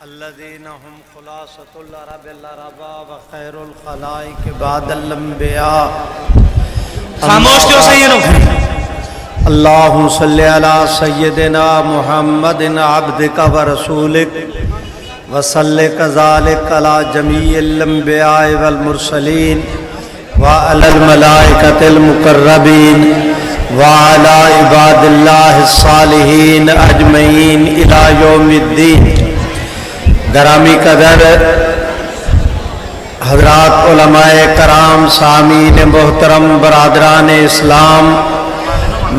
الذين هم خلاصة العرب العربا وخير الخلائق بعد الانبیاء خاموش کیوں سیدوں اللهم صل على سيدنا محمد عبدك ورسولك وصل كذلك على جميع الانبیاء والمرسلين وعلى الملائكة المقربين وعلى عباد الله الصالحين اجمعين الى يوم الدين۔ گرامی قدر حضرات علماء کرام، سامعین محترم، برادران اسلام،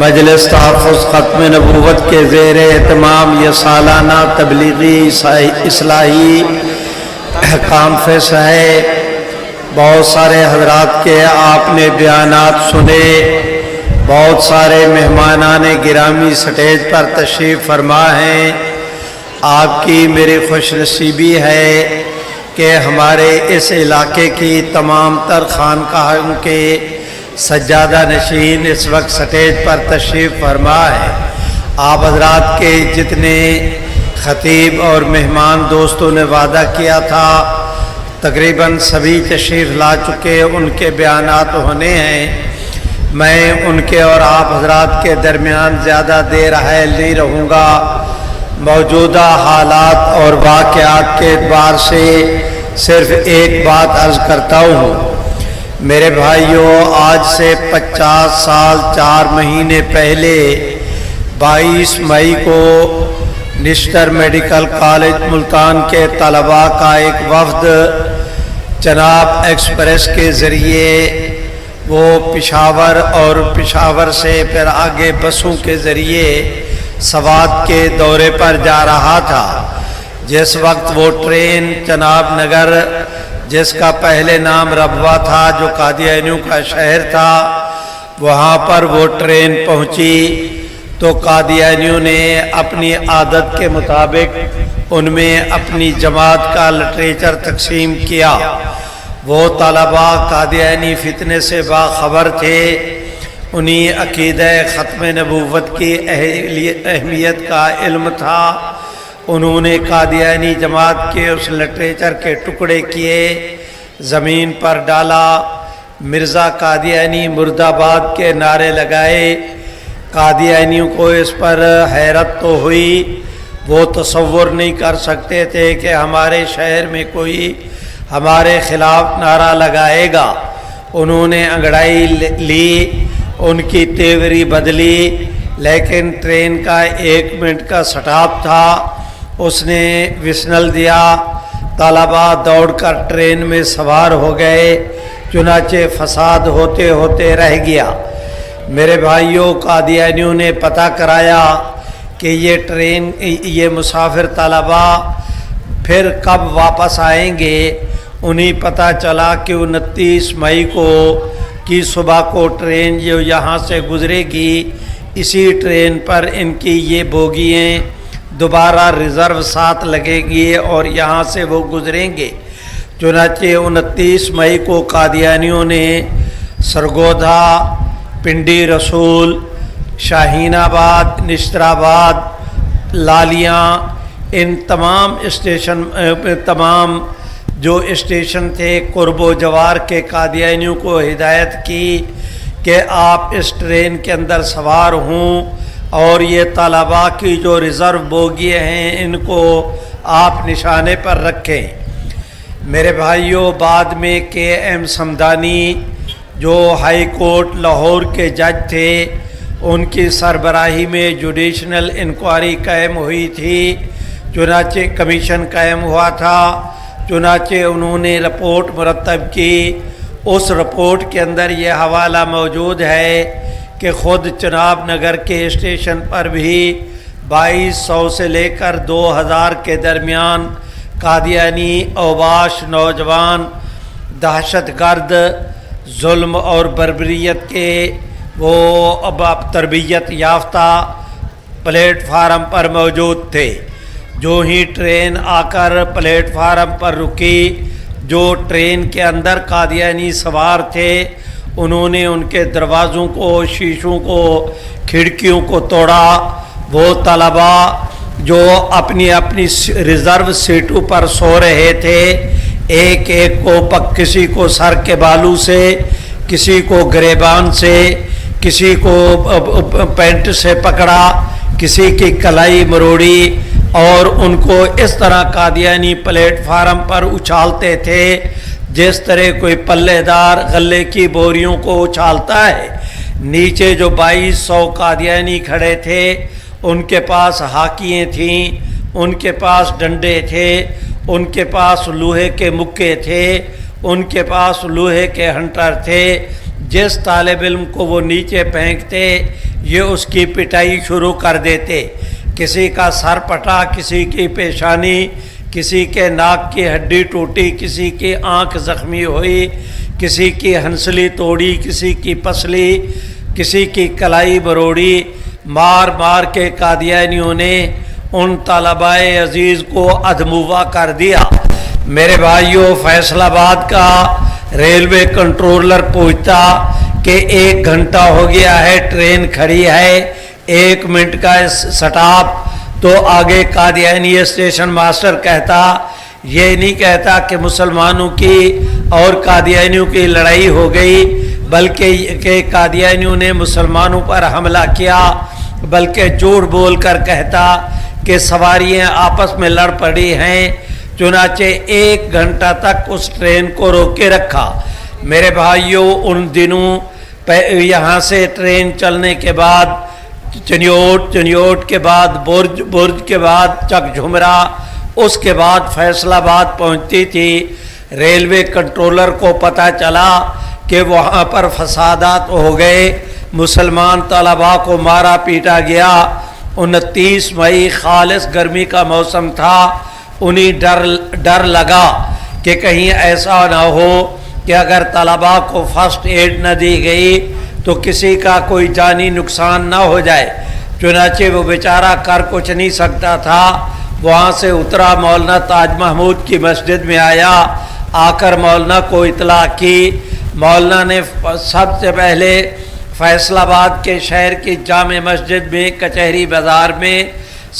مجلس تحفظ ختم نبوت کے زیر اہتمام یہ سالانہ تبلیغی اصلاحی کانفرنس ہے۔ بہت سارے حضرات کے آپ نے بیانات سنے، بہت سارے مہمانان گرامی سٹیج پر تشریف فرما ہیں۔ آپ کی میری خوش نصیبی ہے کہ ہمارے اس علاقے کی تمام تر خانقاہوں کے سجادہ نشین اس وقت سٹیج پر تشریف فرما ہے۔ آپ حضرات کے جتنے خطیب اور مہمان دوستوں نے وعدہ کیا تھا تقریباً سبھی تشریف لا چکے، ان کے بیانات ہونے ہیں۔ میں ان کے اور آپ حضرات کے درمیان زیادہ دیر حائل نہیں رہوں گا۔ موجودہ حالات اور واقعات کے اعتبار سے صرف ایک بات عرض کرتا ہوں۔ میرے بھائیوں، آج سے 50 سال 4 مہینے پہلے 22 مئی کو نشتر میڈیکل کالج ملتان کے طلباء کا ایک وفد چناب ایکسپریس کے ذریعے وہ پشاور اور پشاور سے پھر آگے بسوں کے ذریعے سوات کے دورے پر جا رہا تھا۔ جس وقت وہ ٹرین چناب نگر، جس کا پہلے نام ربوہ تھا، جو قادیانیوں کا شہر تھا، وہاں پر وہ ٹرین پہنچی تو قادیانیوں نے اپنی عادت کے مطابق ان میں اپنی جماعت کا لٹریچر تقسیم کیا۔ وہ طلباء قادیانی فتنے سے باخبر تھے، انہیں عقیدہ ختم نبوت کی اہمیت کا علم تھا۔ انہوں نے قادیانی جماعت کے اس لٹریچر کے ٹکڑے کیے، زمین پر ڈالا، مرزا قادیانی مرد آباد کے نعرے لگائے۔ قادیانیوں کو اس پر حیرت تو ہوئی، وہ تصور نہیں کر سکتے تھے کہ ہمارے شہر میں کوئی ہمارے خلاف نعرہ لگائے گا۔ انہوں نے انگڑائی لی، ان کی تیوری بدلی، لیکن ٹرین کا 1 منٹ کا سٹاپ تھا، اس نے وسنل دیا۔ طلباء دوڑ کر ٹرین میں سوار ہو گئے، چنانچہ فساد ہوتے ہوتے رہ گیا۔ میرے بھائیوں، قادیانیوں نے پتہ کرایا کہ یہ مسافر طلباء پھر کب واپس آئیں گے۔ انہیں پتہ چلا کہ 29 مئی کی صبح کو ٹرین جو یہاں سے گزرے گی، اسی ٹرین پر ان کی یہ بوگیاں دوبارہ ریزرو ساتھ لگیں گی اور یہاں سے وہ گزریں گے۔ چنانچہ 29 مئی کو قادیانیوں نے سرگودھا، پنڈی رسول، شاہین آباد، نشتر آباد، لالیاں، ان تمام جو اسٹیشن تھے قرب و جوار کے قادیانیوں کو ہدایت کی کہ آپ اس ٹرین کے اندر سوار ہوں اور یہ طلباء کی جو ریزرو بوگیاں ہیں ان کو آپ نشانے پر رکھیں۔ میرے بھائیوں، بعد میں کے ایم سمدانی جو ہائی کورٹ لاہور کے جج تھے، ان کی سربراہی میں جوڈیشنل انکوائری قائم ہوئی تھی، چنانچہ کمیشن قائم ہوا تھا۔ چنانچہ انہوں نے رپورٹ مرتب کی۔ اس رپورٹ کے اندر یہ حوالہ موجود ہے کہ خود چناب نگر کے اسٹیشن پر بھی 2200 سے لے کر 2000 کے درمیان قادیانی اوباش نوجوان دہشت گرد ظلم اور بربریت کے وہ تربیت یافتہ پلیٹ فارم پر موجود تھے۔ جو ہی ٹرین آ کر پلیٹ فارم پر رکی، جو ٹرین کے اندر قادیانی سوار تھے، انہوں نے ان کے دروازوں کو، شیشوں کو، کھڑکیوں کو توڑا۔ وہ طلباء جو اپنی اپنی ریزرو سیٹوں پر سو رہے تھے، ایک ایک کو کسی کو سر کے بالو سے، کسی کو گریبان سے، کسی کو پینٹ سے پکڑا، کسی کی کلائی مروڑی، اور ان کو اس طرح قادیانی پلیٹ فارم پر اچھالتے تھے جس طرح کوئی پلے دار غلے کی بوریوں کو اچھالتا ہے۔ نیچے جو 2200 قادیانی کھڑے تھے، ان کے پاس ہاکیاں تھیں، ان کے پاس ڈنڈے تھے، ان کے پاس لوہے کے مکے تھے، ان کے پاس لوہے کے ہنٹر تھے۔ جس طالب علم کو وہ نیچے پھینکتے، یہ اس کی پٹائی شروع کر دیتے۔ کسی کا سر پٹا، کسی کی پیشانی، کسی کے ناک کی ہڈی ٹوٹی، کسی کی آنکھ زخمی ہوئی، کسی کی ہنسلی توڑی، کسی کی پسلی، کسی کی کلائی مروڑی۔ مار مار کے قادیانیوں نے ان طلباء عزیز کو ادموا کر دیا۔ میرے بھائیوں، فیصل آباد کا ریلوے کنٹرولر پوچھتا کہ 1 گھنٹہ ہو گیا ہے، ٹرین کھڑی ہے، 1 منٹ کا سٹاپ، تو آگے قادیانی اسٹیشن ماسٹر کہتا، یہ نہیں کہتا کہ مسلمانوں کی اور قادیانیوں کی لڑائی ہو گئی، بلکہ کہ قادیانیوں نے مسلمانوں پر حملہ کیا، بلکہ جھوٹ بول کر کہتا کہ سواریاں آپس میں لڑ پڑی ہیں۔ چنانچہ 1 گھنٹہ تک اس ٹرین کو روک کے رکھا۔ میرے بھائیوں، ان دنوں یہاں سے ٹرین چلنے کے بعد چنیوٹ کے بعد برج کے بعد چک جھمرا، اس کے بعد فیصل آباد پہنچتی تھی۔ ریلوے کنٹرولر کو پتہ چلا کہ وہاں پر فسادات ہو گئے، مسلمان طلباء کو مارا پیٹا گیا۔ 29 مئی خالص گرمی کا موسم تھا۔ انہیں ڈر لگا کہ کہیں ایسا نہ ہو کہ اگر طلباء کو فرسٹ ایڈ نہ دی گئی تو کسی کا کوئی جانی نقصان نہ ہو جائے۔ چنانچہ وہ بیچارہ کر کچھ نہیں سکتا تھا، وہاں سے اترا، مولانا تاج محمود کی مسجد میں آیا، آ کر مولانا کو اطلاع کی۔ مولانا نے سب سے پہلے فیصل آباد کے شہر کی جامع مسجد میں کچہری بازار میں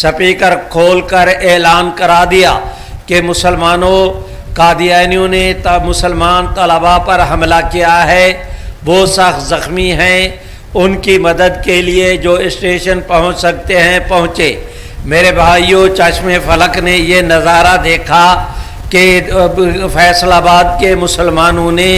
سپیکر کھول کر اعلان کرا دیا کہ مسلمانوں، قادیانیوں نے مسلمان طلباء پر حملہ کیا ہے، وہ سخت زخمی ہیں، ان کی مدد کے لیے جو اسٹیشن پہنچ سکتے ہیں پہنچے۔ میرے بھائیوں، چشم فلک نے یہ نظارہ دیکھا کہ فیصل آباد کے مسلمانوں نے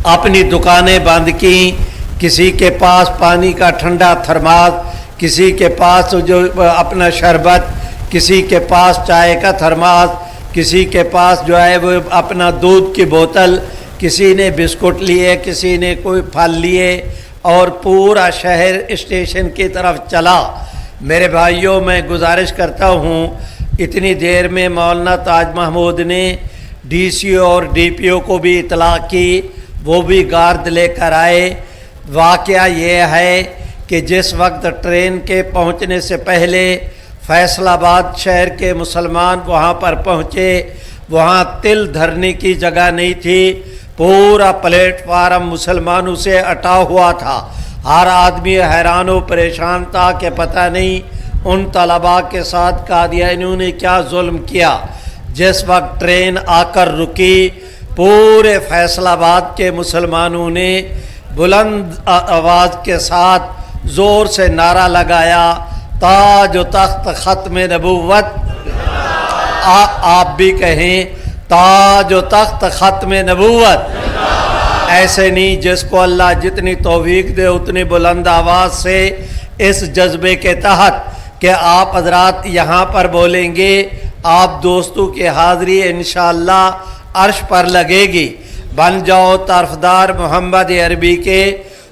اپنی دکانیں بند کیں، کسی کے پاس پانی کا ٹھنڈا تھرماس، کسی کے پاس جو اپنا شربت، کسی کے پاس چائے کا تھرماس، کسی کے پاس جو ہے وہ اپنا دودھ کی بوتل، کسی نے بسکٹ لیے، کسی نے کوئی پھل لیے، اور پورا شہر اسٹیشن کی طرف چلا۔ میرے بھائیوں، میں گزارش کرتا ہوں، اتنی دیر میں مولانا تاج محمود نے ڈی سی اور ڈی پی او کو بھی اطلاع کی، وہ بھی گارد لے کر آئے۔ واقعہ یہ ہے کہ جس وقت ٹرین کے پہنچنے سے پہلے فیصل آباد شہر کے مسلمان وہاں پر پہنچے، وہاں تل دھرنے کی جگہ نہیں تھی، پورا پلیٹ فارم مسلمانوں سے اٹا ہوا تھا۔ ہر آدمی حیران و پریشان تھا کہ پتہ نہیں ان طلباء کے ساتھ قادیانیوں نے کیا ظلم کیا۔ جس وقت ٹرین آ کر رکی، پورے فیصل آباد کے مسلمانوں نے بلند آواز کے ساتھ زور سے نعرہ لگایا، تاج و تخت ختم نبوت۔ آپ بھی کہیں، تاج و تخت ختم نبوت۔ ایسے نہیں، جس کو اللہ جتنی توفیق دے اتنی بلند آواز سے اس جذبے کے تحت کہ آپ حضرات یہاں پر بولیں گے، آپ دوستوں کی حاضری انشاءاللہ عرش پر لگے گی۔ بن جاؤ طرفدار محمد عربی کے،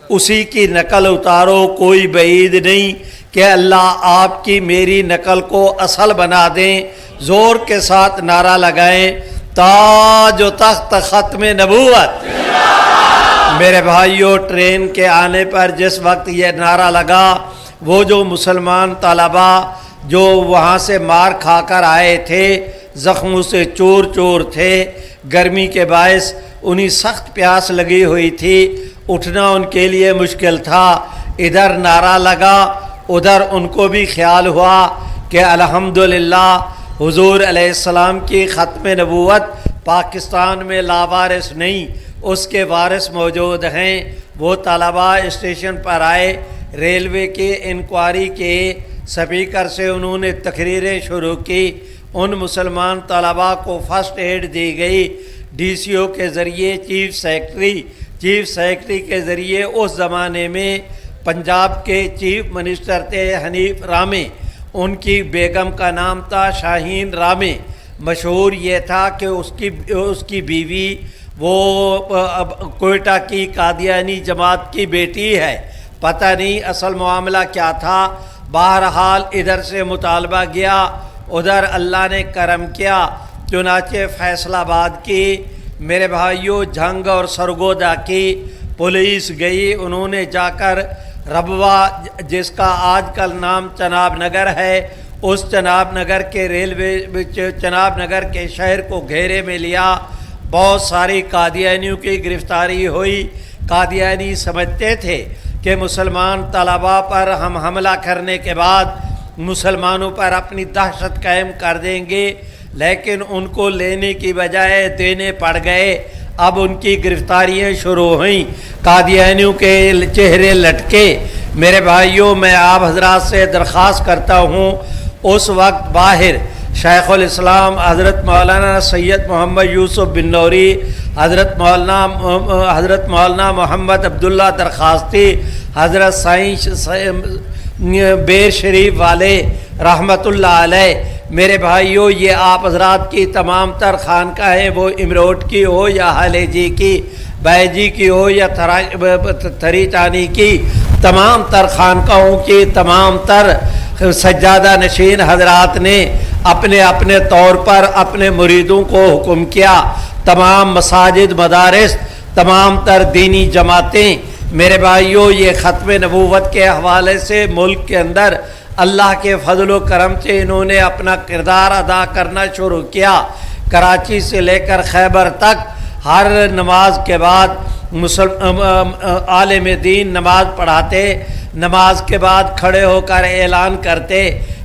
اسی کی نقل اتارو، کوئی بعید نہیں کہ اللہ آپ کی میری نقل کو اصل بنا دیں۔ زور کے ساتھ نعرہ لگائیں، تاج و تخت ختم نبوت۔ میرے بھائیوں، ٹرین کے آنے پر جس وقت یہ نعرہ لگا، وہ جو مسلمان طلباء جو وہاں سے مار کھا کر آئے تھے، زخموں سے چور چور تھے، گرمی کے باعث انہیں سخت پیاس لگی ہوئی تھی، اٹھنا ان کے لیے مشکل تھا۔ ادھر نعرہ لگا، ادھر ان کو بھی خیال ہوا کہ الحمدللہ حضور علیہ السلام کی ختم نبوت پاکستان میں لاوارث نہیں، اس کے وارث موجود ہیں۔ وہ طلباء اسٹیشن پر آئے، ریلوے کی انکوائری کے سپیکر سے انہوں نے تقریریں شروع کی، ان مسلمان طلباء کو فرسٹ ایڈ دی گئی، ڈی سی او کے ذریعے چیف سیکرٹری کے ذریعے۔ اس زمانے میں پنجاب کے چیف منسٹر تھے حنیف رامے، ان کی بیگم کا نام تھا شاہین رامے۔ مشہور یہ تھا کہ اس کی بیوی وہ کوئٹہ کی قادیانی جماعت کی بیٹی ہے، پتہ نہیں اصل معاملہ کیا تھا۔ بہرحال ادھر سے مطالبہ گیا، ادھر اللہ نے کرم کیا، چنانچہ فیصل آباد کی میرے بھائیوں جھنگ اور سرگودا کی پولیس گئی، انہوں نے جا کر ربوہ جس کا آج کل نام چناب نگر ہے، اس چناب نگر کے چناب نگر کے شہر کو گھیرے میں لیا۔ بہت ساری قادیانیوں کی گرفتاری ہوئی۔ قادیانی سمجھتے تھے کہ مسلمان طلباء پر ہم حملہ کرنے کے بعد مسلمانوں پر اپنی دہشت قائم کر دیں گے، لیکن ان کو لینے کی بجائے دینے پڑ گئے۔ اب ان کی گرفتاریاں شروع ہوئیں، قادیانیوں کے چہرے لٹکے۔ میرے بھائیوں، میں آپ حضرات سے درخواست کرتا ہوں، اس وقت باہر شیخ الاسلام حضرت مولانا سید محمد یوسف بن نوری، حضرت مولانا محمد عبداللہ درخواستی، حضرت سائنس بیر شریف والے رحمۃ اللہ علیہ۔ میرے بھائیوں، یہ آپ حضرات کی تمام تر خانقاہیں، وہ امروٹ کی ہو یا حالے جی کی، بے جی کی ہو یا تھری چانی کی، تمام تر خانقاہوں کی تمام تر سجادہ نشین حضرات نے اپنے اپنے طور پر اپنے مریدوں کو حکم کیا، تمام مساجد، مدارس، تمام تر دینی جماعتیں۔ میرے بھائیوں، یہ ختم نبوت کے حوالے سے ملک کے اندر اللہ کے فضل و کرم سے انہوں نے اپنا کردار ادا کرنا شروع کیا۔ کراچی سے لے کر خیبر تک ہر نماز کے بعد عالم دین نماز پڑھاتے، نماز کے بعد کھڑے ہو کر اعلان کرتے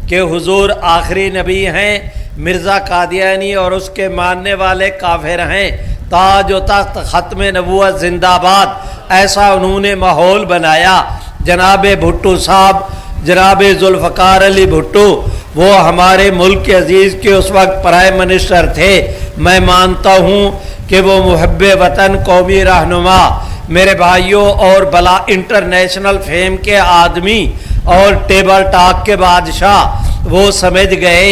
کہ حضور آخری نبی ہیں، مرزا قادیانی اور اس کے ماننے والے کافر ہیں، تاج و تخت ختم نبوت زندہ باد۔ ایسا انہوں نے ماحول بنایا۔ جناب بھٹو صاحب، جناب ذوالفقار علی بھٹو، وہ ہمارے ملک عزیز کے اس وقت پرائم منسٹر تھے۔ میں مانتا ہوں کہ وہ محب وطن، قومی رہنما، میرے بھائیوں، اور بلا انٹرنیشنل فیم کے آدمی اور ٹیبل ٹاک کے بادشاہ، وہ سمجھ گئے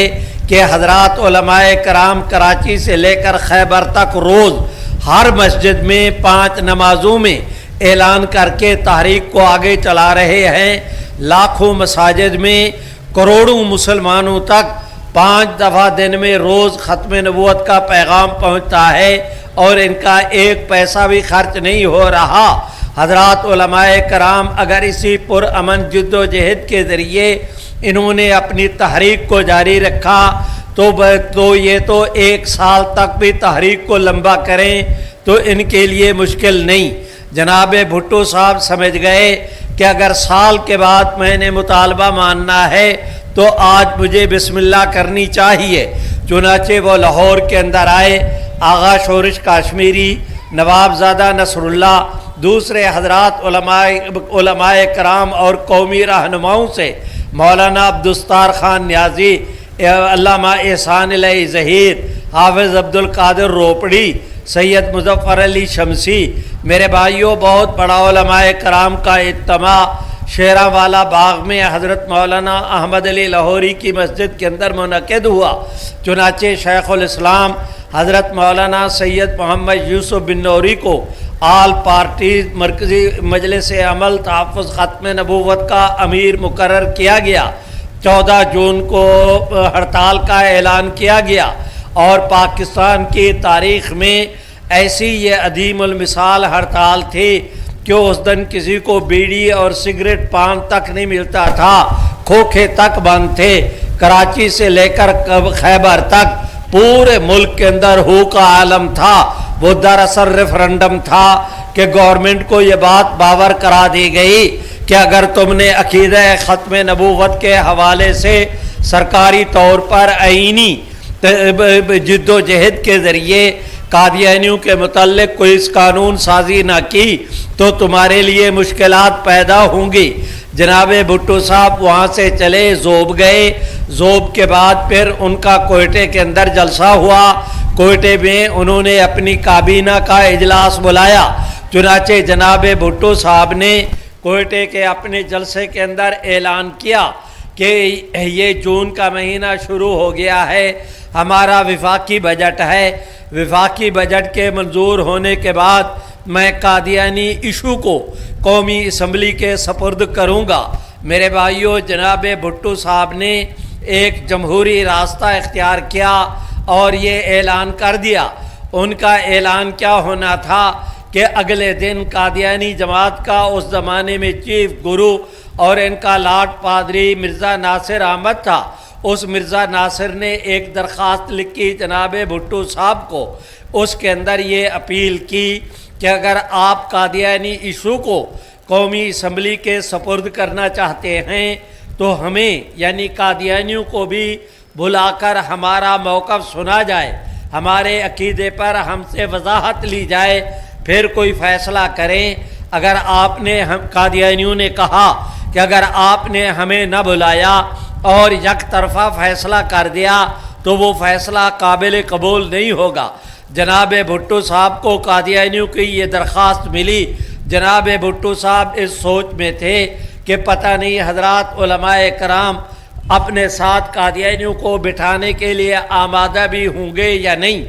کہ حضرات علماء کرام کراچی سے لے کر خیبر تک روز ہر مسجد میں 5 نمازوں میں اعلان کر کے تحریک کو آگے چلا رہے ہیں۔ لاکھوں مساجد میں کروڑوں مسلمانوں تک 5 دفعہ دن میں روز ختم نبوت کا پیغام پہنچتا ہے، اور ان کا ایک پیسہ بھی خرچ نہیں ہو رہا۔ حضرات علماء کرام اگر اسی پرامن جد و جہد کے ذریعے انہوں نے اپنی تحریک کو جاری رکھا تو یہ تو 1 سال تک بھی تحریک کو لمبا کریں تو ان کے لیے مشکل نہیں۔ جناب بھٹو صاحب سمجھ گئے کہ اگر سال کے بعد میں نے مطالبہ ماننا ہے تو آج مجھے بسم اللہ کرنی چاہیے۔ چنانچہ وہ لاہور کے اندر آئے، آغا شورش کاشمیری، نواب زادہ نصر اللہ، دوسرے حضرات علماء کرام اور قومی رہنماؤں سے، مولانا عبدالستار خان نیازی، علامہ احسان علیہ ظہیر، حافظ عبدالقادر روپڑی، سید مظفر علی شمسی، میرے بھائیوں، بہت بڑا علماء کرام کا اجتماع شیرہ والا باغ میں حضرت مولانا احمد علی لاہوری کی مسجد کے اندر منعقد ہوا۔ چنانچہ شیخ الاسلام حضرت مولانا سید محمد یوسف بن نوری کو آل پارٹی مرکزی مجلس عمل تحفظ ختم نبوت کا امیر مقرر کیا گیا۔ 14 جون کو ہڑتال کا اعلان کیا گیا، اور پاکستان کی تاریخ میں ایسی یہ عدیم المثال ہڑتال تھی کہ اس دن کسی کو بیڑی اور سگریٹ پان تک نہیں ملتا تھا، کھوکھے تک بند تھے۔ کراچی سے لے کر خیبر تک پورے ملک کے اندر ہو کا عالم تھا۔ وہ دراصل ریفرنڈم تھا کہ گورنمنٹ کو یہ بات باور کرا دی گئی کہ اگر تم نے عقیدہ ختم نبوت کے حوالے سے سرکاری طور پر آئینی جد و جہد کے ذریعے قادیانیوں کے متعلق کوئی اس قانون سازی نہ کی تو تمہارے لیے مشکلات پیدا ہوں گی۔ جناب بھٹو صاحب وہاں سے چلے، زوب گئے، زوب کے بعد پھر ان کا کوئٹے کے اندر جلسہ ہوا۔ کوئٹے میں انہوں نے اپنی کابینہ کا اجلاس بلایا، چنانچہ جناب بھٹو صاحب نے کوئٹے کے اپنے جلسے کے اندر اعلان کیا کہ یہ جون کا مہینہ شروع ہو گیا ہے، ہمارا وفاقی بجٹ ہے، وفاقی بجٹ کے منظور ہونے کے بعد میں قادیانی ایشو کو قومی اسمبلی کے سپرد کروں گا۔ میرے بھائیوں، جناب بھٹو صاحب نے ایک جمہوری راستہ اختیار کیا اور یہ اعلان کر دیا۔ ان کا اعلان کیا ہونا تھا کہ اگلے دن قادیانی جماعت کا اس زمانے میں چیف گرو اور ان کا لاٹ پادری مرزا ناصر احمد تھا، اس مرزا ناصر نے ایک درخواست لکھی جناب بھٹو صاحب کو، اس کے اندر یہ اپیل کی کہ اگر آپ قادیانی ایشو کو قومی اسمبلی کے سپرد کرنا چاہتے ہیں تو ہمیں یعنی قادیانیوں کو بھی بلا کر ہمارا موقف سنا جائے، ہمارے عقیدے پر ہم سے وضاحت لی جائے، پھر کوئی فیصلہ کریں۔ اگر آپ نے قادیانیوں نے کہا کہ اگر آپ نے ہمیں نہ بلایا اور یک طرفہ فیصلہ کر دیا تو وہ فیصلہ قابل قبول نہیں ہوگا۔ جناب بھٹو صاحب کو قادیانیوں کی یہ درخواست ملی۔ جناب بھٹو صاحب اس سوچ میں تھے کہ پتہ نہیں حضرات علماء کرام اپنے ساتھ قادیانیوں کو بٹھانے کے لیے آمادہ بھی ہوں گے یا نہیں۔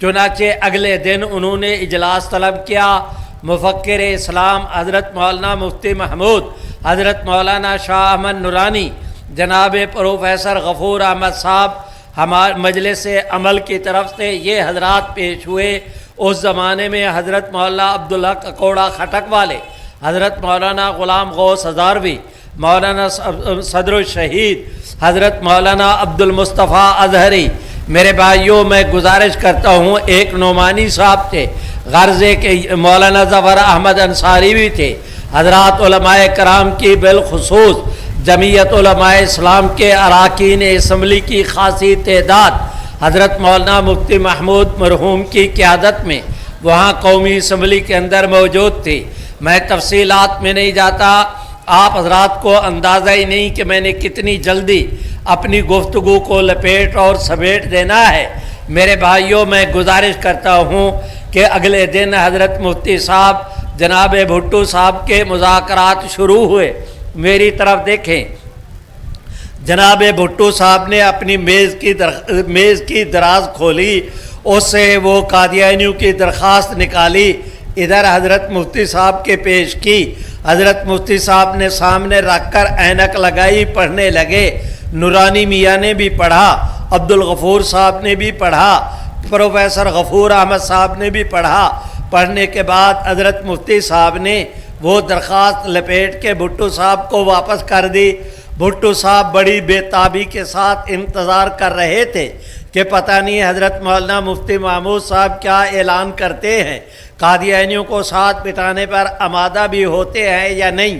چنانچہ اگلے دن انہوں نے اجلاس طلب کیا۔ مفکر اسلام حضرت مولانا مفتی محمود، حضرت مولانا شاہ احمد نورانی، جناب پروفیسر غفور احمد صاحب ہمارے مجلس عمل کی طرف سے یہ حضرات پیش ہوئے۔ اس زمانے میں حضرت مولانا عبدالحق اکوڑا خٹک والے، حضرت مولانا غلام غوث ہزاروی، مولانا صدر الشہید حضرت مولانا عبد المصطفیٰ اظہری۔ میرے بھائیوں، میں گزارش کرتا ہوں، ایک نعمانی صاحب تھے، غرضے کے مولانا ظفر احمد انصاری بھی تھے۔ حضرات علماء کرام کی بالخصوص جمعیت علماء اسلام کے اراکین اسمبلی کی خاصی تعداد حضرت مولانا مفتی محمود مرحوم کی قیادت میں وہاں قومی اسمبلی کے اندر موجود تھی۔ میں تفصیلات میں نہیں جاتا، آپ حضرات کو اندازہ ہی نہیں کہ میں نے کتنی جلدی اپنی گفتگو کو لپیٹ اور سمیٹ دینا ہے۔ میرے بھائیوں، میں گزارش کرتا ہوں کہ اگلے دن حضرت مفتی صاحب جناب بھٹو صاحب کے مذاکرات شروع ہوئے۔ میری طرف دیکھیں، جناب بھٹو صاحب نے اپنی میز کی دراز کھولی، اس سے وہ قادیانیوں کی درخواست نکالی، ادھر حضرت مفتی صاحب کے پیش کی۔ حضرت مفتی صاحب نے سامنے رکھ کر اینک لگائی، پڑھنے لگے۔ نورانی میاں نے بھی پڑھا، عبدالغفور صاحب نے بھی پڑھا، پروفیسر غفور احمد صاحب نے بھی پڑھا۔ پڑھنے کے بعد حضرت مفتی صاحب نے وہ درخواست لپیٹ کے بھٹو صاحب کو واپس کر دی۔ بھٹو صاحب بڑی بے تابی کے ساتھ انتظار کر رہے تھے کہ پتہ نہیں حضرت مولانا مفتی محمود صاحب کیا اعلان کرتے ہیں، قادیانیوں کو ساتھ بٹھانے پر آمادہ بھی ہوتے ہیں یا نہیں۔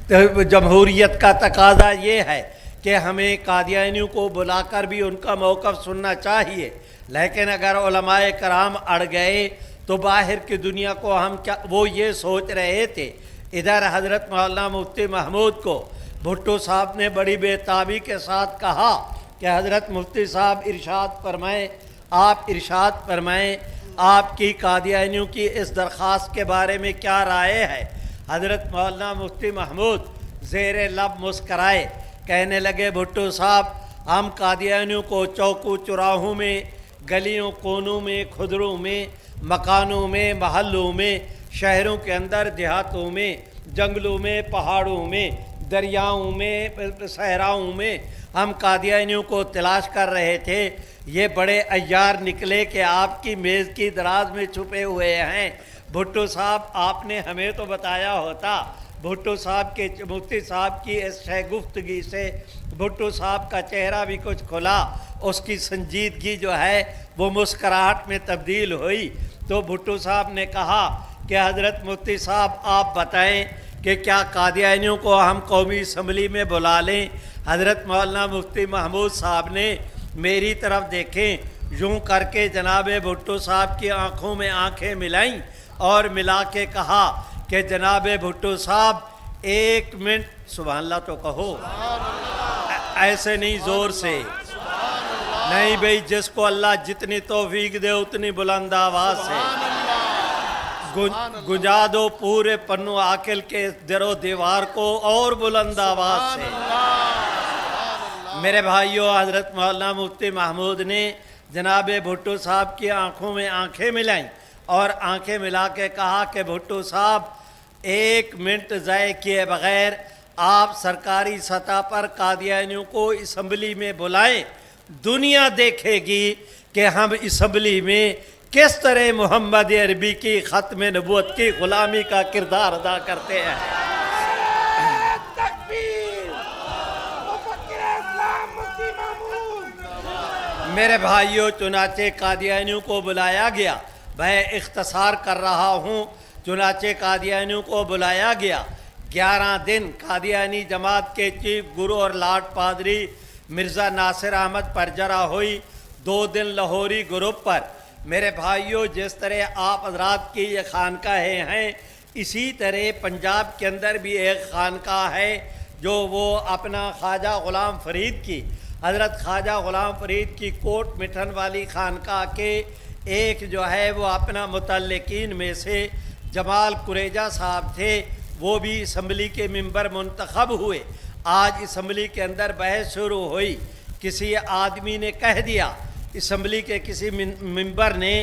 تو جمہوریت کا تقاضا یہ ہے کہ ہمیں قادیانیوں کو بلا کر بھی ان کا موقف سننا چاہیے، لیکن اگر علماء کرام اڑ گئے تو باہر کی دنیا کو ہم کیا، وہ یہ سوچ رہے تھے۔ ادھر حضرت مولانا مفتی محمود کو بھٹو صاحب نے بڑی بے تابی کے ساتھ کہا کہ حضرت مفتی صاحب ارشاد فرمائیں، آپ ارشاد فرمائیں، آپ کی قادیانیوں کی اس درخواست کے بارے میں کیا رائے ہے۔ حضرت مولانا مفتی محمود زیر لب مسکرائے، کہنے لگے بھٹو صاحب، ہم قادیانیوں کو چوکو چراہوں میں، گلیوں کونوں میں، کھدروں میں، مکانوں میں، محلوں میں، شہروں کے اندر، دیہاتوں میں، جنگلوں میں، پہاڑوں میں، دریاؤں میں، صحراؤں میں ہم قادیانیوں کو تلاش کر رہے تھے۔ یہ بڑے عیار نکلے کہ آپ کی میز کی دراز میں چھپے ہوئے ہیں۔ بھٹو صاحب، آپ نے ہمیں تو بتایا ہوتا۔ بھٹو صاحب کے مفتی صاحب کی اس گفتگی سے بھٹو صاحب کا چہرہ بھی کچھ کھلا، اس کی سنجیدگی جو ہے وہ مسکراہٹ میں تبدیل ہوئی۔ تو بھٹو صاحب نے کہا کہ حضرت مفتی صاحب، آپ بتائیں کہ کیا قادیانیوں کو ہم قومی اسمبلی میں بلا لیں؟ حضرت مولانا مفتی محمود صاحب نے میری طرف دیکھیں یوں کر کے جناب بھٹو صاحب کی آنکھوں میں آنکھیں ملائیں اور ملا کے کہا کہ جناب بھٹو صاحب 1 منٹ سبحان اللہ تو کہو، ایسے نہیں زور سے نہیں بھئی، جس کو اللہ جتنی توفیق دے اتنی بلند آواز سے گنجا دو پورے پنو عاقل کے در و دیوار کو اور بلند آواز سے۔ میرے بھائیوں، حضرت مولانا مفتی محمود نے جناب بھٹو صاحب کی آنکھوں میں آنکھیں ملائیں اور آنکھیں ملا کے کہا کہ بھٹو صاحب 1 منٹ ضائع کیے بغیر آپ سرکاری سطح پر قادیانیوں کو اسمبلی میں بلائیں، دنیا دیکھے گی کہ ہم اسمبلی میں کس طرح محمد عربی کی ختم نبوت کی غلامی کا کردار ادا کرتے ہیں۔ میرے بھائیوں، چنانچہ قادیانیوں کو بلایا گیا، میں اختصار کر رہا ہوں، چنانچہ قادیانیوں کو بلایا گیا۔ 11 دن قادیانی جماعت کے چیف گرو اور لاٹ پادری مرزا ناصر احمد پر جرا ہوئی، 2 دن لاہوری گروپ پر۔ میرے بھائیوں، جس طرح آپ حضرات کی یہ خانقاہیں ہیں، اسی طرح پنجاب کے اندر بھی ایک خانقاہ ہے جو وہ اپنا خواجہ غلام فرید کی، حضرت خواجہ غلام فرید کی کوٹ مٹھن والی خانقاہ کے ایک جو ہے وہ اپنا متعلقین میں سے جمال قریجہ صاحب تھے، وہ بھی اسمبلی کے ممبر منتخب ہوئے۔ آج اسمبلی کے اندر بحث شروع ہوئی، کسی آدمی نے کہہ دیا، اسمبلی کے کسی ممبر نے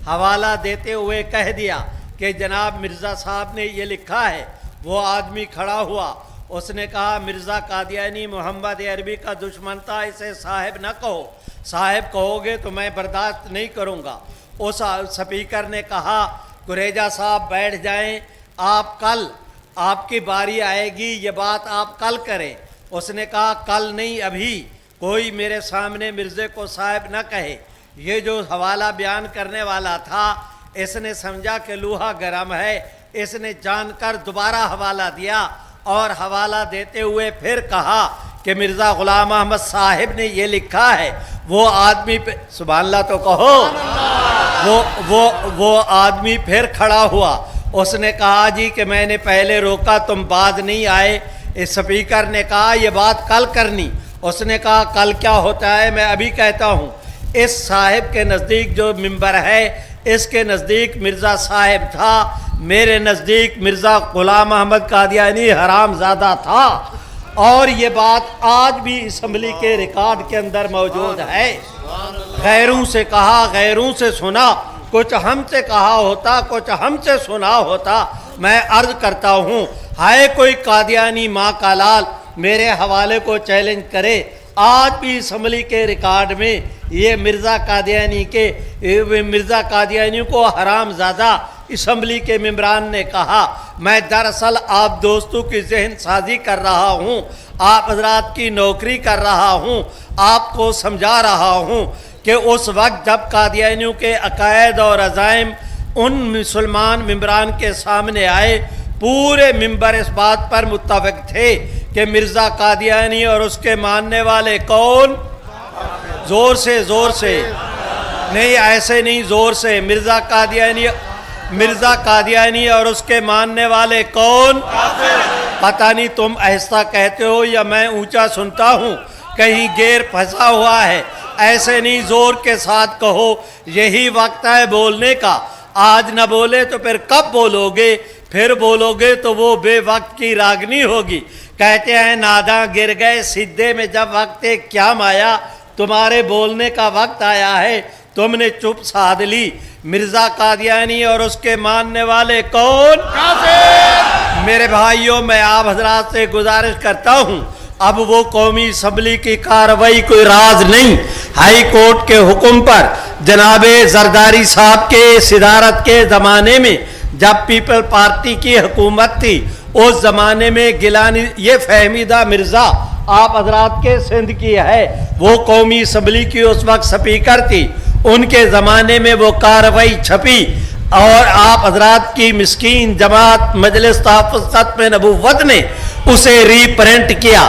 حوالہ دیتے ہوئے کہہ دیا کہ جناب مرزا صاحب نے یہ لکھا ہے۔ وہ آدمی کھڑا ہوا، اس نے کہا مرزا قادیانی محمد عربی کا دشمن تھا، اسے صاحب نہ کہو، صاحب کہو گے تو میں برداشت نہیں کروں گا۔ اس سپیکر نے کہا قریجہ صاحب بیٹھ جائیں، آپ کل آپ کی باری آئے گی، یہ بات آپ کل کریں۔ اس نے کہا کل نہیں، ابھی کوئی میرے سامنے مرزے کو صاحب نہ کہے۔ یہ جو حوالہ بیان کرنے والا تھا، اس نے سمجھا کہ لوہا گرم ہے، اس نے جان کر دوبارہ حوالہ دیا اور حوالہ دیتے ہوئے پھر کہا کہ مرزا غلام احمد صاحب نے یہ لکھا ہے۔ وہ آدمی سبحان اللہ تو کہو، وہ آدمی پھر کھڑا ہوا، اس نے کہا جی کہ میں نے پہلے روکا، تم بعد نہیں آئے۔ اس سپیکر نے کہا یہ بات کل کرنی۔ اس نے کہا کل کیا ہوتا ہے میں ابھی کہتا ہوں۔ اس صاحب کے نزدیک جو ممبر ہے، اس کے نزدیک مرزا صاحب تھا، میرے نزدیک مرزا غلام احمد قادیانی حرام زادہ تھا، اور یہ بات آج بھی اسمبلی کے ریکارڈ کے اندر موجود ہے۔ غیروں سے کہا، غیروں سے سنا، کچھ ہم سے کہا ہوتا، کچھ ہم سے سنا ہوتا۔ میں عرض کرتا ہوں، ہائے کوئی قادیانی ماں کا لال میرے حوالے کو چیلنج کرے، آج بھی اسمبلی کے ریکارڈ میں یہ مرزا قادیانی کو حرام زادہ اسمبلی کے ممبران نے کہا۔ میں دراصل آپ دوستوں کی ذہن سازی کر رہا ہوں، آپ حضرات کی نوکری کر رہا ہوں، آپ کو سمجھا رہا ہوں کہ اس وقت جب قادیانیوں کے عقائد اور عزائم ان مسلمان ممبران کے سامنے آئے، پورے ممبر اس بات پر متفق تھے کہ مرزا قادیانی اور اس کے ماننے والے کون؟ زور سے نہیں، ایسے نہیں، زور سے، مرزا قادیانی اور اس کے ماننے والے کون؟ پتہ نہیں تم آہستہ کہتے ہو یا میں اونچا سنتا ہوں، کہیں گیر پھنسا ہوا ہے۔ ایسے نہیں، زور کے ساتھ کہو، یہی وقت ہے بولنے کا۔ آج نہ بولے تو پھر کب بولو گے؟ پھر بولو گے تو وہ بے وقت کی راگنی ہوگی۔ کہتے ہیں ناداں گر گئے سدھے میں جب وقت قیام آیا، تمہارے بولنے کا وقت آیا ہے، تم نے چپ سادھ لی۔ مرزا قادیانی اور اس کے ماننے والے کون؟ میرے بھائیوں، میں آپ حضرات سے گزارش کرتا ہوں، اب وہ قومی اسمبلی کی کارروائی کوئی راز نہیں۔ ہائی کورٹ کے حکم پر جناب زرداری صاحب کے صدارت کے زمانے میں جب پیپل پارٹی کی حکومت تھی، اس زمانے میں گیلانی، یہ فہمیدہ مرزا آپ حضرات کے سندھ کی ہے، وہ قومی اسمبلی کی اس وقت سپیکر تھی، ان کے زمانے میں وہ کارروائی چھپی اور آپ حضرات کی مسکین جماعت مجلس تحفظ ختم نبوت نے اسے ری پرنٹ کیا۔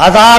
1000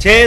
6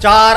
4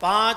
5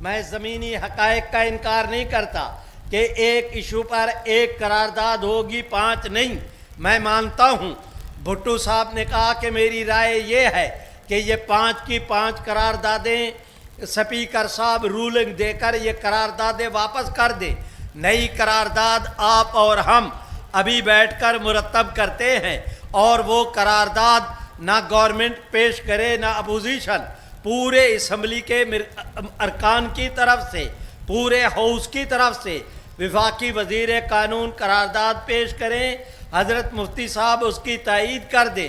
میں زمینی حقائق کا انکار نہیں کرتا کہ ایک ایشو پر ایک قرارداد ہوگی، 5 نہیں۔ میں مانتا ہوں بھٹو صاحب نے کہا کہ میری رائے یہ ہے کہ یہ 5 کی 5 قراردادیں سپیکر صاحب رولنگ دے کر یہ قراردادیں واپس کر دیں۔ نئی قرارداد آپ اور ہم ابھی بیٹھ کر مرتب کرتے ہیں، اور وہ قرارداد نہ گورنمنٹ پیش کرے نہ اپوزیشن، پورے اسمبلی کے ارکان کی طرف سے، پورے ہاؤس کی طرف سے وفاقی وزیر قانون قرارداد پیش کریں، حضرت مفتی صاحب اس کی تائید کر دیں،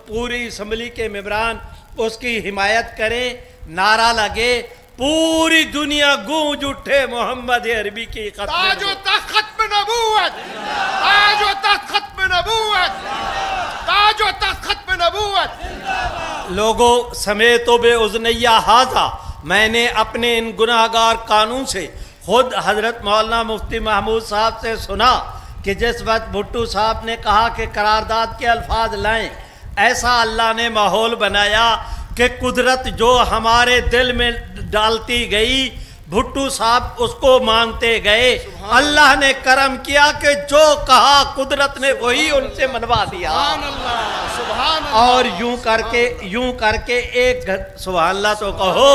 پوری اسمبلی کے ممبران اس کی حمایت کریں، نعرہ لگے، پوری دنیا گونج اٹھے محمد عربی کی تاج و تخت ختم نبوت، تاج و تخت ختم نبوت، تاج و تخت ختم نبوت۔ لوگوں سمیت و بے اذنیہ حاضہ، میں نے اپنے ان گناہگار قانون سے خود حضرت مولانا مفتی محمود صاحب سے سنا کہ جس وقت بھٹو صاحب نے کہا کہ قرارداد کے الفاظ لائیں، ایسا اللہ نے ماحول بنایا کہ قدرت جو ہمارے دل میں ڈالتی گئی، بھٹو صاحب اس کو مانتے گئے، اللہ نے کرم کیا کہ جو کہا قدرت نے وہی ان سے منوا دیا، سبحان اللہ، سبحان اللہ۔ اور یوں کر کے ایک سبحان اللہ تو کہو،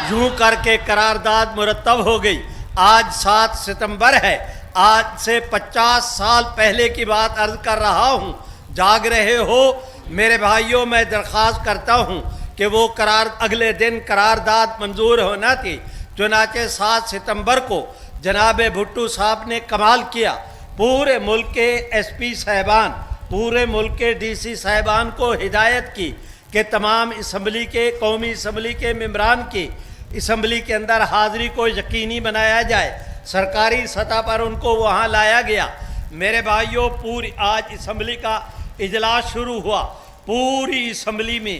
یوں کر کے قرارداد مرتب ہو گئی۔ آج 7 ستمبر ہے، آج سے 50 سال پہلے کی بات عرض کر رہا ہوں، جاگ رہے ہو میرے بھائیوں، میں درخواست کرتا ہوں کہ وہ اگلے دن قرارداد منظور ہونا تھی، چنانچہ 7 ستمبر کو جناب بھٹو صاحب نے کمال کیا، پورے ملک کے ایس پی صاحبان، پورے ملک کے ڈی سی صاحبان کو ہدایت کی کہ تمام اسمبلی کے، قومی اسمبلی کے ممبران کی اسمبلی کے اندر حاضری کو یقینی بنایا جائے، سرکاری سطح پر ان کو وہاں لایا گیا۔ میرے بھائیوں، پوری آج اسمبلی کا اجلاس شروع ہوا، پوری اسمبلی میں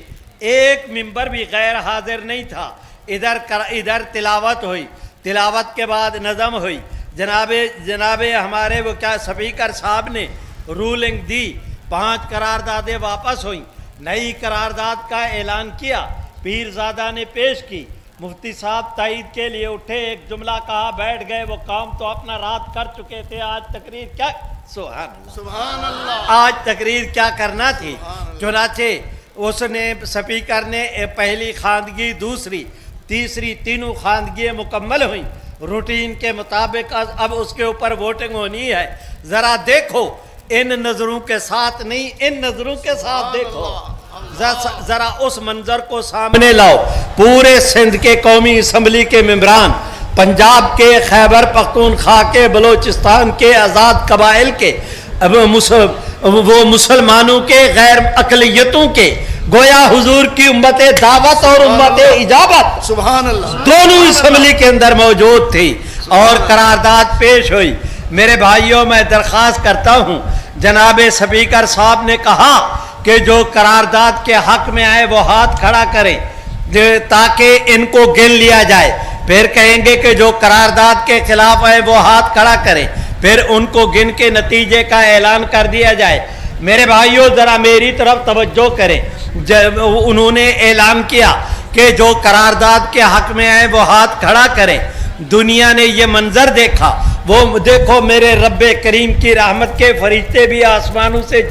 ایک ممبر بھی غیر حاضر نہیں تھا، ادھر تلاوت ہوئی، تلاوت کے بعد نظم ہوئی، جناب ہمارے وہ کیا سپیکر صاحب نے رولنگ دی، 5 قراردادیں واپس ہوئیں، نئی قرارداد کا اعلان کیا، پیرزادہ نے پیش کی، مفتی صاحب تائید کے لیے اٹھے، ایک جملہ کہا، بیٹھ گئے، وہ کام تو اپنا رات کر چکے تھے، آج تقریر کیا، سبحان اللہ، سبحان اللہ، آج تقریر کیا کرنا تھی۔ چنانچہ اس نے سپیکر نے پہلی خواندگی، دوسری، تیسری، تینوں خواندگیاں مکمل ہوئیں روٹین کے مطابق، اب اس کے اوپر ووٹنگ ہونی ہے۔ ذرا دیکھو، ان نظروں کے ساتھ نہیں، ان نظروں کے ساتھ دیکھو، ذرا اس منظر کو سامنے لاؤ، پورے سندھ کے قومی اسمبلی کے ممبران، پنجاب کے، خیبر پختونخوا کے، بلوچستان کے، آزاد قبائل کے، وہ مسلمانوں کے، غیر اقلیتوں کے، گویا حضور کی امت دعوت اور امت اجابت سبحان اللہ، دونوں اسمبلی کے اندر موجود تھی، اور قرارداد پیش ہوئی۔ میرے بھائیوں، میں درخواست کرتا ہوں، جناب سپیکر صاحب نے کہا کہ جو قرارداد کے حق میں آئے وہ ہاتھ کھڑا کریں تاکہ ان کو گن لیا جائے، پھر کہیں گے کہ جو قرارداد کے خلاف آئے وہ ہاتھ کھڑا کریں، پھر ان کو گن کے نتیجے کا اعلان کر دیا جائے۔ میرے بھائیوں، ذرا میری طرف توجہ کریں، انہوں نے اعلان کیا کہ جو قرارداد کے حق میں آئے وہ ہاتھ کھڑا کریں، دنیا نے یہ منظر دیکھا، وہ دیکھو میرے رب کریم کی رحمت کے فرشتے بھی آسمانوں سے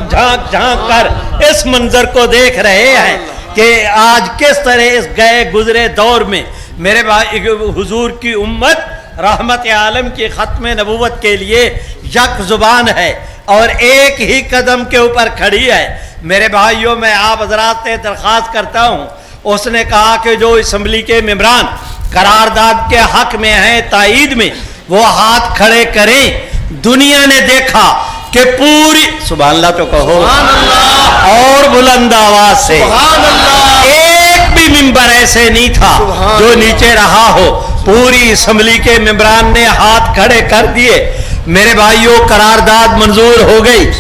جھانک کر اس منظر کو دیکھ رہے ہیں کہ آج کس طرح اس گئے گزرے دور میں میرے بھائی حضور کی امت رحمت عالم کی ختم نبوت کے لیے یک زبان ہے اور ایک ہی قدم کے اوپر کھڑی ہے۔ میرے بھائیوں، میں آپ حضرات سے درخواست کرتا ہوں، اس نے کہا کہ جو اسمبلی کے ممبران قرارداد کے حق میں ہیں، تائید میں، وہ ہاتھ کھڑے کریں۔ دنیا نے دیکھا کہ پوری سبحان اللہ تو کہو اور بلند آواز سے، ایک بھی ممبر ایسے نہیں تھا جو نیچے رہا ہو، پوری اسمبلی کے ممبران نے ہاتھ کھڑے کر دیے۔ میرے بھائیوں، قرارداد منظور ہو گئی،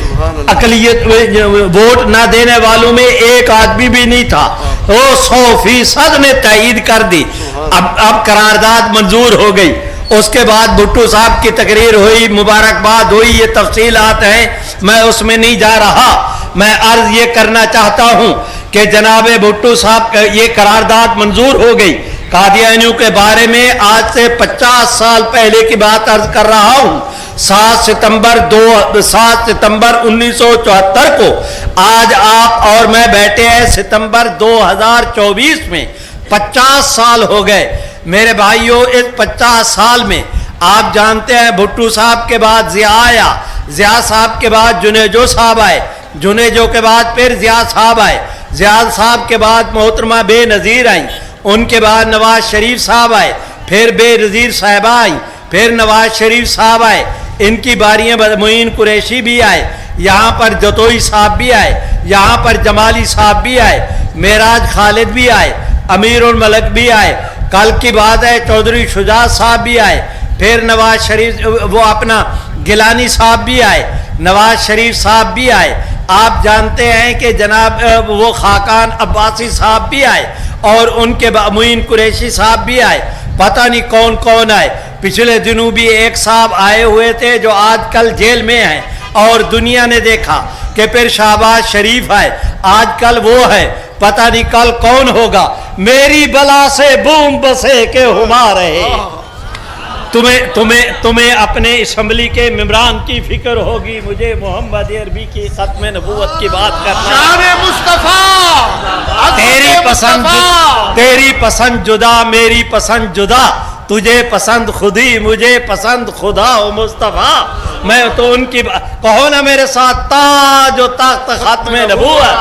اقلیت ووٹ نہ دینے والوں میں ایک آدمی بھی نہیں تھا، وہ 100% نے تائید کر دی۔ اب قرارداد منظور ہو گئی۔ اس کے بعد بھٹو صاحب کی تقریر ہوئی، مبارکباد ہوئی، یہ تفصیلات ہیں، میں اس میں نہیں جا رہا۔ میں عرض یہ کرنا چاہتا ہوں کہ جناب بھٹو صاحب یہ قرارداد منظور ہو گئی، قادیانیوں کے بارے میں آج سے 50 سال پہلے کی بات عرض کر رہا ہوں. 7 ستمبر 1974 کو آج آپ اور میں بیٹھے ہیں ستمبر 2024 میں. 50 سال ہو گئے میرے بھائیوں. اس 50 سال میں آپ جانتے ہیں بھٹو صاحب کے بعد ضیاء آیا, ضیاء صاحب کے بعد جنیجو صاحب آئے, جنیجو کے بعد پھر ضیاء صاحب آئے, ضیاء صاحب کے بعد محترمہ بے نظیر آئیں, ان کے بعد نواز شریف صاحب آئے, پھر بے نظیر صاحبہ آئیں, پھر نواز شریف صاحب آئے, ان کی باریاں معین قریشی بھی آئے, یہاں پر جتوئی صاحب بھی آئے, یہاں پر جمالی صاحب بھی آئے, معراج خالد بھی آئے, امیر الملک بھی آئے, کل کی بات ہے چودھری شجاع صاحب بھی آئے, پھر نواز شریف وہ اپنا گیلانی صاحب بھی آئے, نواز شریف صاحب بھی آئے. آپ جانتے ہیں کہ جناب وہ خاقان عباسی صاحب بھی آئے, اور ان کے معین قریشی صاحب بھی آئے. پتہ نہیں کون کون آئے. پچھلے دنوں بھی ایک صاحب آئے ہوئے تھے جو آج کل جیل میں ہیں, اور دنیا نے دیکھا کہ پھر شہباز شریف آئے, آج کل وہ ہے, پتہ نہیں کل کون ہوگا. میری بلا سے بوم بسے کہ ہما رہے. تمہیں اپنے اسمبلی کے ممبران کی فکر ہوگی, مجھے محمد عربی کی ختم نبوت کی بات کرنا. شان مصطفیٰ, تیری پسند جدا, میری پسند جدا, تجھے پسند خودی, مجھے پسند خدا و مصطفیٰ. میں تو ان کی کہو نا میرے ساتھ, تاج و تخت ختم نبوت.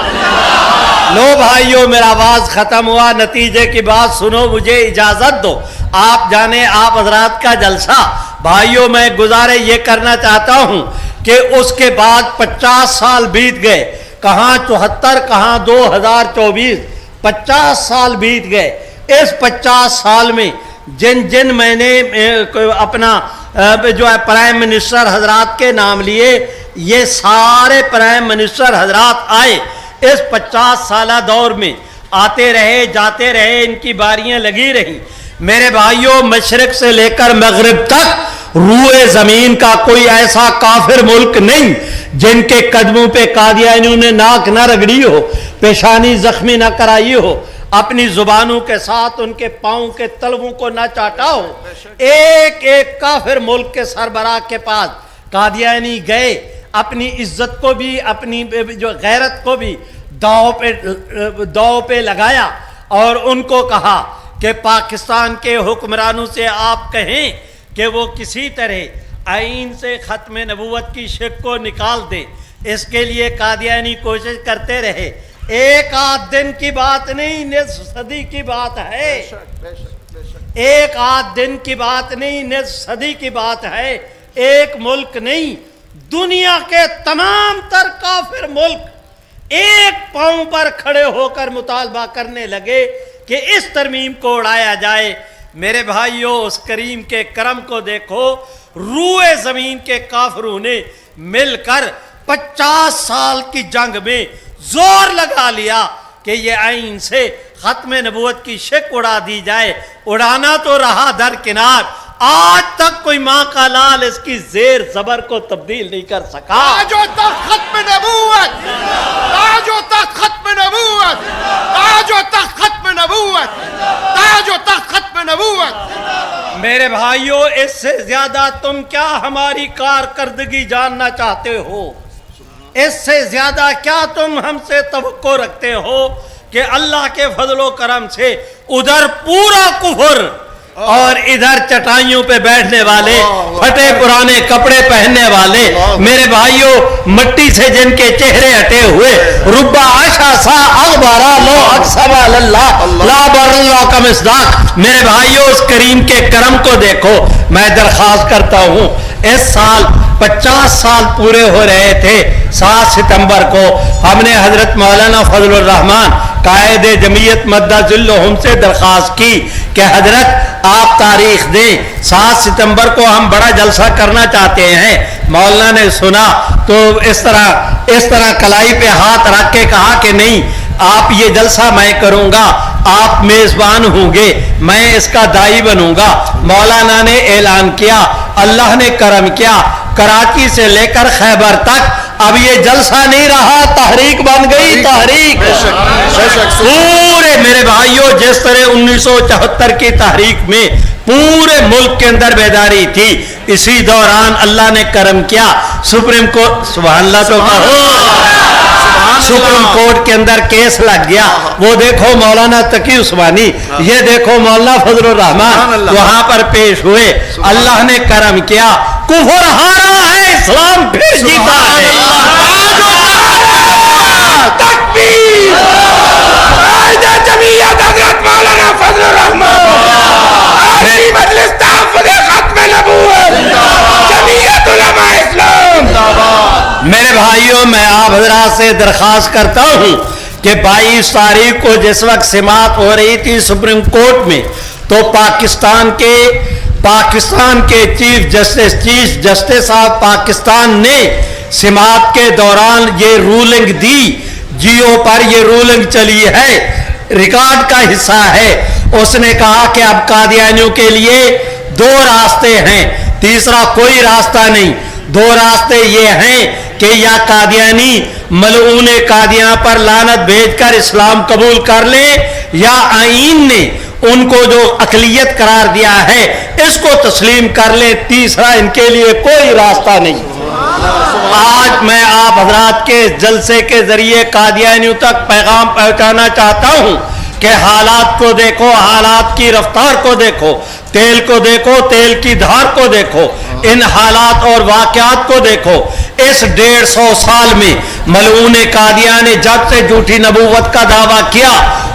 لو بھائیو میرا آواز ختم ہوا, نتیجے کی بات سنو, مجھے اجازت دو. آپ جانے آپ حضرات کا جلسہ بھائیو, میں گزارے یہ کرنا چاہتا ہوں کہ اس کے بعد 50 سال بیت گئے, کہاں 74 کہاں 2024, 50 سال بیت گئے. اس 50 سال میں جن میں نے اپنا جو ہے پرائم منسٹر حضرات کے نام لیے, یہ سارے پرائم منسٹر حضرات آئے. اس 50 سالہ دور میں آتے رہے جاتے رہے, ان کی باریاں لگی رہیں. میرے بھائیوں, مشرق سے لے کر مغرب تک روئے زمین کا کوئی ایسا کافر ملک نہیں جن کے قدموں پہ قادیانیوں نے ناک نہ رگڑی ہو, پیشانی زخمی نہ کرائی ہو, اپنی زبانوں کے ساتھ ان کے پاؤں کے تلووں کو نہ چاٹا ہو. ایک ایک کافر ملک کے سربراہ کے پاس قادیانی گئے, اپنی عزت کو بھی اپنی جو غیرت کو بھی داؤ پہ لگایا, اور ان کو کہا کہ پاکستان کے حکمرانوں سے آپ کہیں کہ وہ کسی طرح آئین سے ختم نبوت کی شک کو نکال دیں. اس کے لیے قادیانی کوشش کرتے رہے. ایک آدھ دن کی بات نہیں, نصف صدی کی بات ہے. ایک آدھ دن کی بات نہیں, نصف صدی کی بات ہے. ایک ملک نہیں, دنیا کے تمام تر کافر ملک ایک پاؤں پر کھڑے ہو کر مطالبہ کرنے لگے کہ اس ترمیم کو اڑایا جائے. میرے بھائیوں, اس کریم کے کرم کو دیکھو, روئے زمین کے کافروں نے مل کر 50 سال کی جنگ میں زور لگا لیا کہ یہ آئین سے ختم نبوت کی شک اڑا دی جائے. اڑانا تو رہا درکنار, آج تک کوئی ماں کا لال اس کی زیر زبر کو تبدیل نہیں کر سکا. تاج و تخت ختم نبوت, تاج و تخت ختم نبوت, تاج و تخت ختم نبوت, تاج و تخت ختم نبوت. میرے بھائیوں, اس سے زیادہ تم کیا ہماری کارکردگی جاننا چاہتے ہو؟ اس سے زیادہ کیا تم ہم سے توقع رکھتے ہو کہ اللہ کے فضل و کرم سے ادھر پورا کفر اور ادھر چٹائیوں پہ بیٹھنے والے, پھٹے پرانے کپڑے پہننے والے, میرے بھائیوں مٹی سے جن کے چہرے ہٹے ہوئے, ربا عشا سا اغبارا لو اقسم اللہ لا بر اللہ کا مصداق. میرے بھائیوں, اس کریم کے کرم کو دیکھو. میں درخواست کرتا ہوں, اس سال 50 سال پورے ہو رہے تھے. 7 ستمبر کو ہم نے حضرت مولانا فضل الرحمان قائد جمعیت مدہ ذلہم سے درخواست کی کہ حضرت آپ تاریخ دیں, 7 ستمبر کو ہم بڑا جلسہ کرنا چاہتے ہیں. مولانا نے سنا تو اس طرح کلائی پہ ہاتھ رکھ کے کہا کہ نہیں, آپ یہ جلسہ میں کروں گا, آپ میزبان ہوں گے, میں اس کا دائی بنوں گا. مولانا نے اعلان کیا, اللہ نے کرم کیا, کراچی سے لے کر خیبر تک اب یہ جلسہ نہیں رہا، تحریک بن گئی، تحریک۔ پورے میرے بھائیوں جس طرح 1974 کی تحریک میں پورے ملک کے اندر بیداری تھی، اسی دوران اللہ نے کرم کیا، سپریم کورٹ، سبحان اللہ تو کہو، سپریم کورٹ کے اندر کیس لگ گیا۔ وہ دیکھو مولانا تقی عثمانی، یہ دیکھو مولانا فضل الرحمان وہاں پر پیش ہوئے، اللہ نے کرم کیا، کفر ہارا ہے، اسلام پھر جیتا ہے۔ تکبیر! قائد جمعیت حضرت مولانا فضل الرحمان، عارضی مجلس تحفظ ختم نبوت، جمعیت علماء اسلام۔ میرے بھائیوں میں آپ حضرات سے درخواست کرتا ہوں کہ 22 تاریخ کو جس وقت سماعت ہو رہی تھی سپریم کورٹ میں، تو پاکستان کے چیف جسٹس صاحب پاکستان نے سماعت کے دوران یہ رولنگ دی، جیو پر یہ رولنگ چلی ہے، ریکارڈ کا حصہ ہے۔ اس نے کہا کہ اب قادیانیوں کے لیے 2 راستے ہیں، تیسرا کوئی راستہ نہیں۔ 2 راستے یہ ہیں کہ یا قادیانی ملعون قادیاں پر لعنت بھیج کر اسلام قبول کر لیں، یا آئین نے ان کو جو اقلیت قرار دیا ہے اس کو تسلیم کر لیں، تیسرا ان کے لیے کوئی راستہ نہیں۔ آج میں آپ حضرات کے جلسے کے ذریعے قادیانیوں تک پیغام پہنچانا چاہتا ہوں کہ حالات کو دیکھو، حالات کی رفتار کو دیکھو، تیل کو دیکھو، تیل کی دھار کو دیکھو، ان حالات اور واقعات کو دیکھو۔ اس 150 سال میں ملعون قادیان نے جب سے جھوٹی نبوت کا دعویٰ کیا،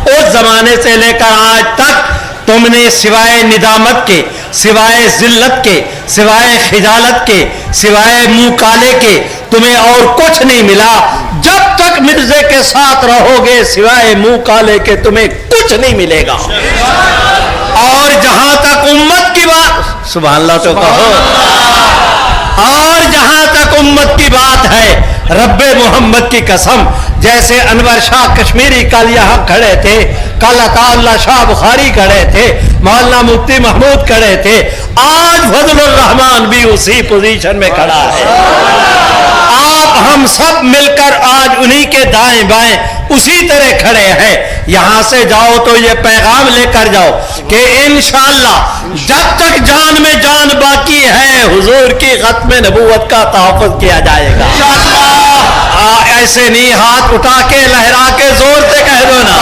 اس زمانے سے لے کر آج تک تم نے سوائے ندامت کے، سوائے ذلت کے، سوائے خجالت کے، سوائے منہ کالے کے تمہیں اور کچھ نہیں ملا۔ جب تک مرزے کے ساتھ رہو گے سوائے منہ کالے کے تمہیں کچھ نہیں ملے گا۔ اور جہاں تک امت کی بات، سبحان اللہ تو کہو، اور جہاں تک امت کی بات ہے، رب محمد کی قسم، جیسے انور شاہ کشمیری کل یہاں کھڑے تھے، کل عطا اللہ شاہ بخاری کھڑے تھے، مولانا مفتی محمود کھڑے تھے، آج فضل الرحمان بھی اسی پوزیشن میں کھڑا ہے۔ آپ ہم سب مل کر آج انہی کے دائیں بائیں اسی طرح کھڑے ہیں۔ یہاں سے جاؤ تو یہ پیغام لے کر جاؤ کہ انشاءاللہ جب تک جان میں جان باقی ہے حضور کی ختم نبوت کا تحفظ کیا جائے گا۔ ایسے نہیں ہاتھ اٹھا کے لہرا کے زور سے کہہ دو نا،